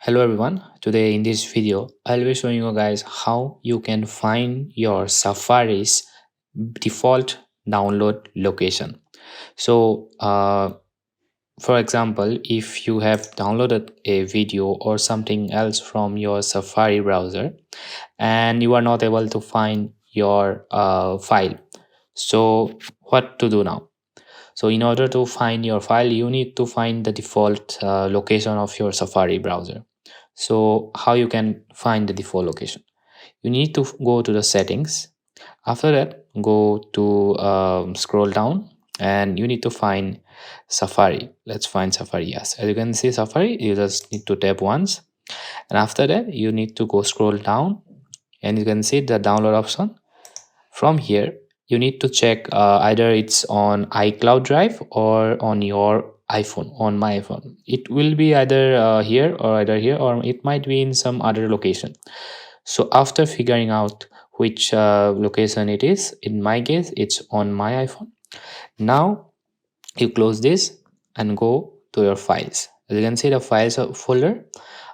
Hello everyone. Today in this video, I'll be showing you guys how you can find your Safari's default download location. So, for example, if you have downloaded a video or something else from your Safari browser and you are not able to find your file, so what to do now? So in order to find your file, you need to find the default location of your Safari browser. So how you can find the default location? You need to go to the settings. After that, go to scroll down and you need to find Safari. Let's find Safari. Yes, as you can see Safari, you just need to tap once, and after that you need to go scroll down and you can see the download option. From here, you need to check either it's on iCloud Drive or on your iPhone. On my iPhone, it will be either here, or it might be in some other location. So after figuring out which location it is, in my case, it's on my iPhone. Now you close this and go to your files. As you can see, the files folder.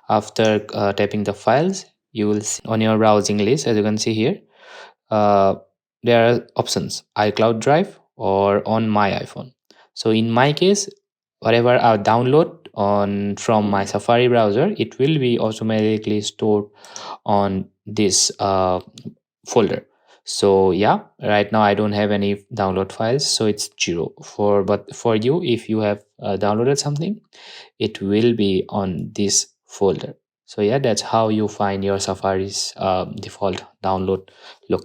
After tapping the files, you will see on your browsing list. As you can see here, uh, there are options: iCloud Drive or on my iPhone. So in my case, whatever I download on from my Safari browser, it will be automatically stored on this folder. So yeah, right now I don't have any download files, so it's zero. But for you, if you have downloaded something, it will be on this folder. So yeah, that's how you find your Safari's default download location.